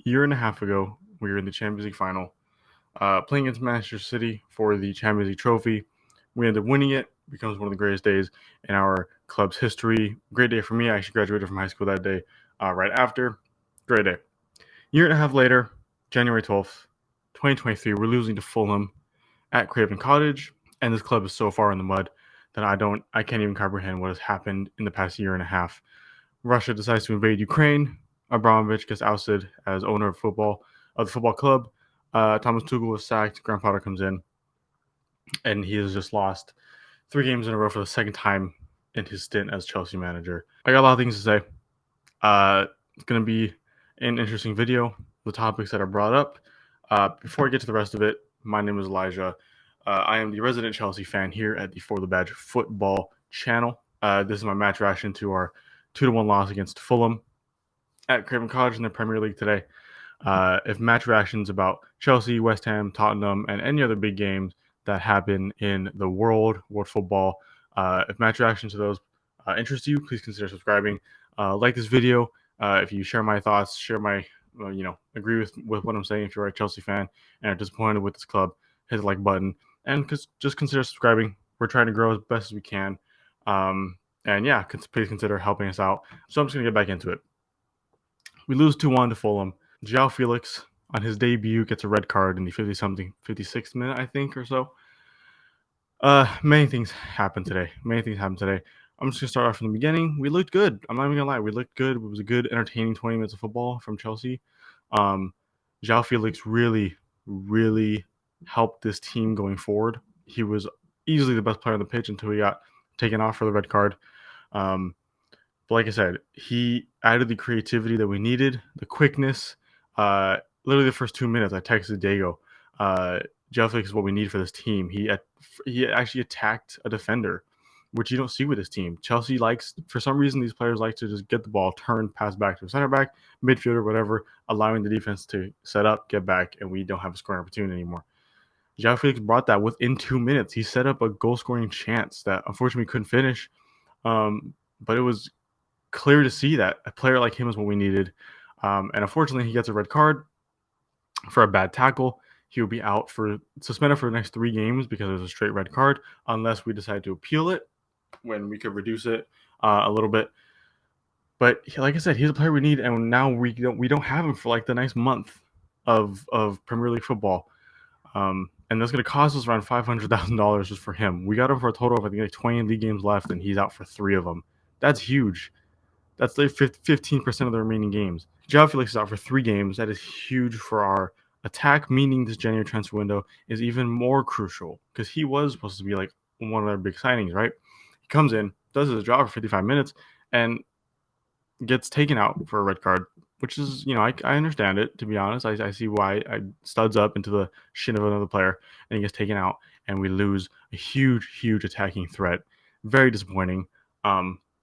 year and a half ago, we were in the Champions League final, playing against Manchester City for the Champions League trophy. We ended up winning it. Becomes one of the greatest days in our club's history. Great day for me. I actually graduated from high school that day, right after. Great day. Year and a half later, January 12th, 2023, we're losing to Fulham at Craven Cottage, and this club is so far in the mud that I can't even comprehend what has happened in the past year and a half. Russia decides to invade Ukraine. Abramovich gets ousted as owner of the football club. Thomas Tuchel was sacked. Graham Potter comes in, and he has just lost 3 games in a row for the second time in his stint as Chelsea manager. I got a lot of things to say. It's going to be an interesting video. The topics that are brought up. Before I get to the rest of it, my name is Elijah. I am the resident Chelsea fan here at the For the Badge Football channel. This is my match reaction to our 2-1 loss against Fulham at Craven Cottage in the Premier League today. If match reactions about Chelsea, West Ham, Tottenham, and any other big games that happen in the world football, if match reactions to those interest you, please consider subscribing. Like this video. If you share my thoughts, share my, agree with what I'm saying. If you're a Chelsea fan and are disappointed with this club, hit the like button and just consider subscribing. We're trying to grow as best as we can. And yeah, please consider helping us out. So I'm just going to get back into it. We lose 2-1 to Fulham. Joao Felix, on his debut, gets a red card in the 56th minute, I think, or so. Many things happened today. I'm just going to start off from the beginning. We looked good. I'm not even going to lie. We looked good. It was a good, entertaining 20 minutes of football from Chelsea. Joao Felix really, really helped this team going forward. He was easily the best player on the pitch until he got taken off for the red card. But like I said, he added the creativity that we needed, the quickness. Literally the first 2 minutes, I texted Diego. Joao Felix is what we need for this team. He actually attacked a defender, which you don't see with this team. Chelsea likes, for some reason, these players like to just get the ball, turn, pass back to a center back, midfielder, whatever, allowing the defense to set up, get back, and we don't have a scoring opportunity anymore. Joao Felix brought that within 2 minutes. He set up a goal-scoring chance that unfortunately we couldn't finish, but it was clear to see that a player like him is what we needed. And unfortunately, he gets a red card for a bad tackle. He will be suspended for the next 3 games because it was a straight red card, unless we decide to appeal it, when we could reduce it a little bit. But like I said, he's a player we need, and now we don't have him for like the next month of Premier League football. And that's going to cost us around $500,000 just for him. We got him for a total of, I think, like 20 league games left, and he's out for 3 of them. That's huge. That's like 15% of the remaining games. Joao Felix is out for 3 games. That is huge for our attack, meaning this January transfer window is even more crucial because he was supposed to be like one of their big signings, right? He comes in, does his job for 55 minutes, and gets taken out for a red card, which is, I understand it, to be honest. I see why. I studs up into the shin of another player, and he gets taken out, and we lose a huge, huge attacking threat. Very disappointing.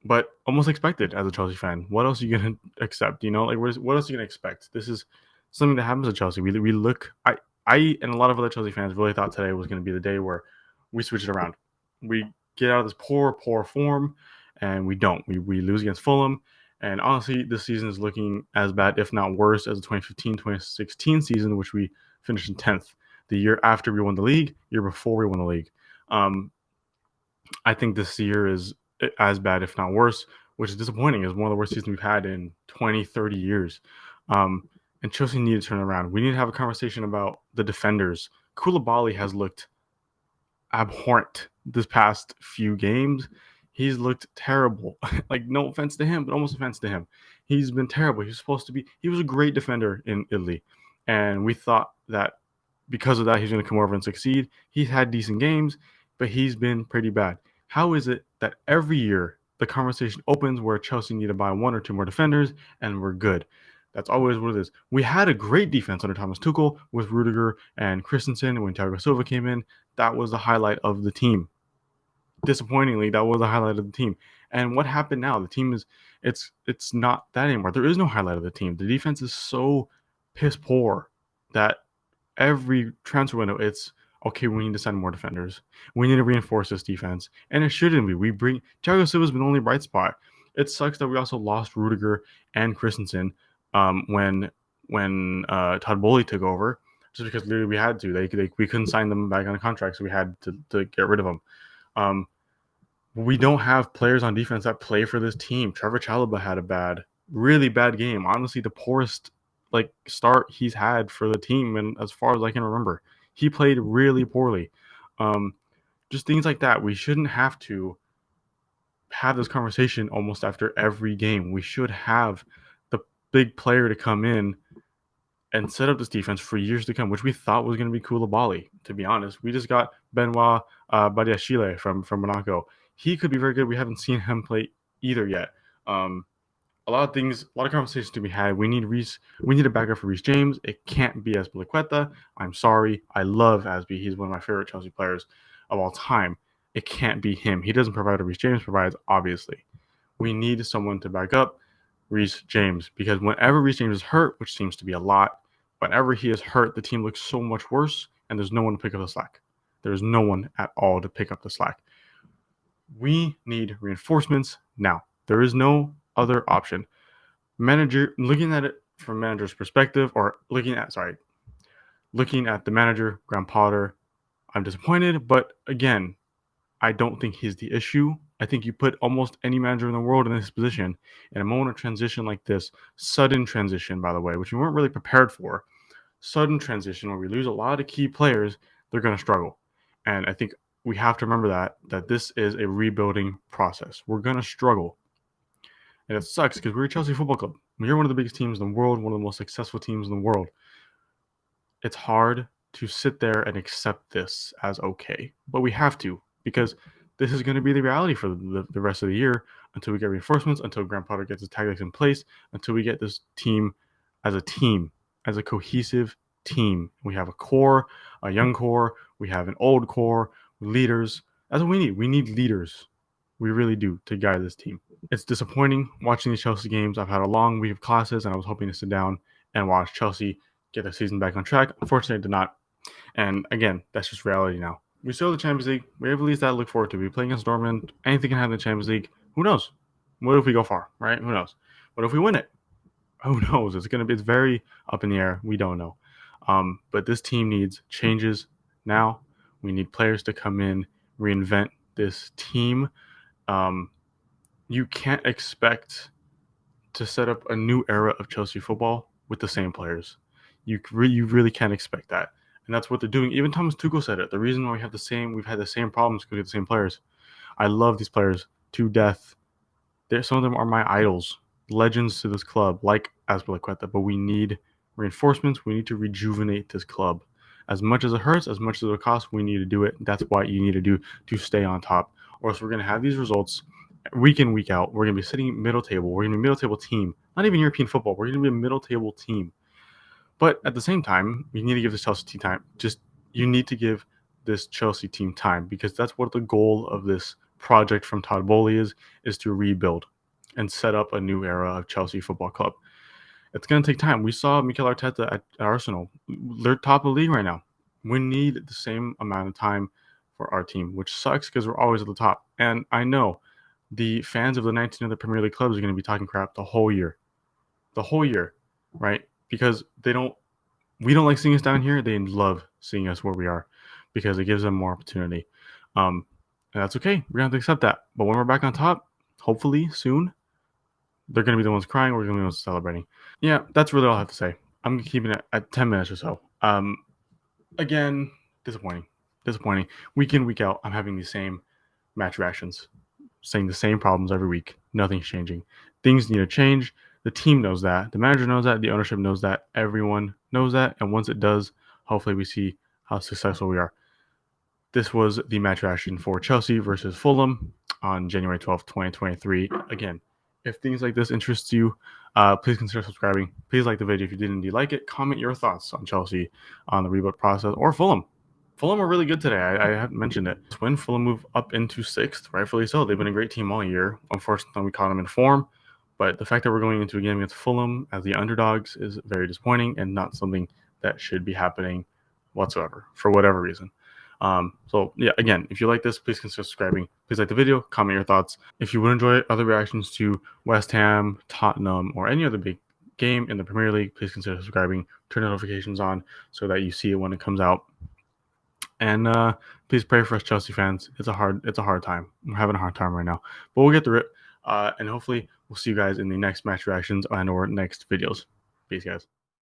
But almost expected as a Chelsea fan. What else are you going to accept? What else are you going to expect? This is something that happens at Chelsea. We look, I and a lot of other Chelsea fans really thought today was going to be the day where we switch it around. We get out of this poor form, and we don't. We lose against Fulham. And honestly, this season is looking as bad, if not worse, as the 2015-2016 season, which we finished in 10th. The year after we won the league, year before we won the league. I think this year is as bad, if not worse, which is disappointing. It's one of the worst seasons we've had in 20, 30 years. And Chelsea need to turn around. We need to have a conversation about the defenders. Koulibaly has looked abhorrent this past few games. He's looked terrible. Like, no offense to him, but almost offense to him. He's been terrible. He was a great defender in Italy. And we thought that because of that, he's going to come over and succeed. He's had decent games, but he's been pretty bad. How is it that every year the conversation opens where Chelsea need to buy 1 or 2 more defenders and we're good? That's always what it is. We had a great defense under Thomas Tuchel with Rudiger and Christensen. When Thiago Silva came in, that was the highlight of the team. Disappointingly, that was the highlight of the team. And what happened now? The team it's not that anymore. There is no highlight of the team. The defense is so piss poor that every transfer window, it's okay, we need to sign more defenders. We need to reinforce this defense. And it shouldn't be. Thiago Silva's been the only bright spot. It sucks that we also lost Rudiger and Christensen when when Todd Bowley took over, just because literally we had to. We couldn't sign them back on a contract, so we had to get rid of them. We don't have players on defense that play for this team. Trevor Chalobah had a really bad game. Honestly, the poorest start he's had for the team, and as far as I can remember, he played really poorly. Just things like that. We shouldn't have to have this conversation almost after every game. We should have the big player to come in and set up this defense for years to come, which we thought was going to be Koulibaly, to be honest. We just got Benoit Badiashile from Monaco. He could be very good. We haven't seen him play either yet. A lot of conversations to be had. We need a backup for Reece James. It can't be Azpilicueta. I'm sorry. I love Asby. He's one of my favorite Chelsea players of all time. It can't be him. He doesn't provide what Reece James provides, obviously. We need someone to back up Reece James, because whenever Reece James is hurt, which seems to be a lot, whenever he is hurt, the team looks so much worse, and there's no one to pick up the slack. There's no one at all to pick up the slack. We need reinforcements now. There is no other option. Looking at it from manager's perspective, or looking at the manager, Graham Potter, I'm disappointed, but again, I don't think he's the issue. I think you put almost any manager in the world in this position in a moment of transition like this, sudden transition, by the way, which we weren't really prepared for, sudden transition where we lose a lot of key players, they're going to struggle. And I think we have to remember that this is a rebuilding process. We're going to struggle. And it sucks because we're a Chelsea Football Club. We're one of the biggest teams in the world, one of the most successful teams in the world. It's hard to sit there and accept this as okay, but we have to, because this is going to be the reality for the rest of the year until we get reinforcements, until Graham Potter gets his tactics in place, until we get this team, as a cohesive team. We have a core, a young core, we have an old core, leaders. That's what we need. We need leaders. We really do, to guide this team. It's disappointing watching these Chelsea games. I've had a long week of classes, and I was hoping to sit down and watch Chelsea get their season back on track. Unfortunately, I did not. And again, that's just reality now. We still have the Champions League. We have at least that to look forward to. We play against Dortmund. Anything can happen in the Champions League. Who knows? What if we go far, right? Who knows? What if we win it? Who knows? It's very up in the air. We don't know. But this team needs changes now. We need players to come in, reinvent this team. You can't expect to set up a new era of Chelsea football with the same players. You really can't expect that. And that's what they're doing. Even Thomas Tuchel said it. The reason why we've had the same problems because we have the same players. I love these players to death. Some of them are my idols, legends to this club, like Azpilicueta. But we need reinforcements. We need to rejuvenate this club. As much as it hurts, as much as it costs, we need to do it. That's what you need to do to stay on top. Or else we're going to have these results week in, week out. We're going to be sitting middle table. We're going to be a middle table team. Not even European football. We're going to be a middle table team. But at the same time, you need to give this Chelsea team time. You need to give this Chelsea team time, because that's what the goal of this project from Todd Bowley is to rebuild and set up a new era of Chelsea Football Club. It's going to take time. We saw Mikel Arteta at Arsenal. They're top of the league right now. We need the same amount of time for our team, which sucks because we're always at the top. And I know the fans of the 19 other Premier League clubs are going to be talking crap the whole year. Right? Because we don't like seeing us down here. They love seeing us where we are, because it gives them more opportunity. And that's okay. We're going to have to accept that. But when we're back on top, hopefully soon, they're going to be the ones crying. We're going to be the ones celebrating. Yeah, that's really all I have to say. I'm keeping it at 10 minutes or so. Again, disappointing. Week in, week out, I'm having the same match reactions, saying the same problems every week. Nothing's changing. Things need to change. The team knows that. The manager knows that. The ownership knows that. Everyone knows that. And once it does, hopefully we see how successful we are. This was the match reaction for Chelsea versus Fulham on January 12th, 2023. Again, if things like this interest you, please consider subscribing. Please like the video if you did indeed like it. Comment your thoughts on Chelsea, on the rebuild process, or Fulham. Fulham are really good today. I haven't mentioned it. When Fulham move up into 6th, rightfully so. They've been a great team all year. Unfortunately, we caught them in form. But the fact that we're going into a game against Fulham as the underdogs is very disappointing, and not something that should be happening whatsoever, for whatever reason. So yeah, again, if you like this, please consider subscribing. Please like the video, comment your thoughts. If you would enjoy other reactions to West Ham, Tottenham, or any other big game in the Premier League, please consider subscribing, turn notifications on so that you see it when it comes out. And please pray for us Chelsea fans. It's a hard time. We're having a hard time right now, but we'll get through it. And hopefully we'll see you guys in the next match reactions and or next videos. Peace, guys.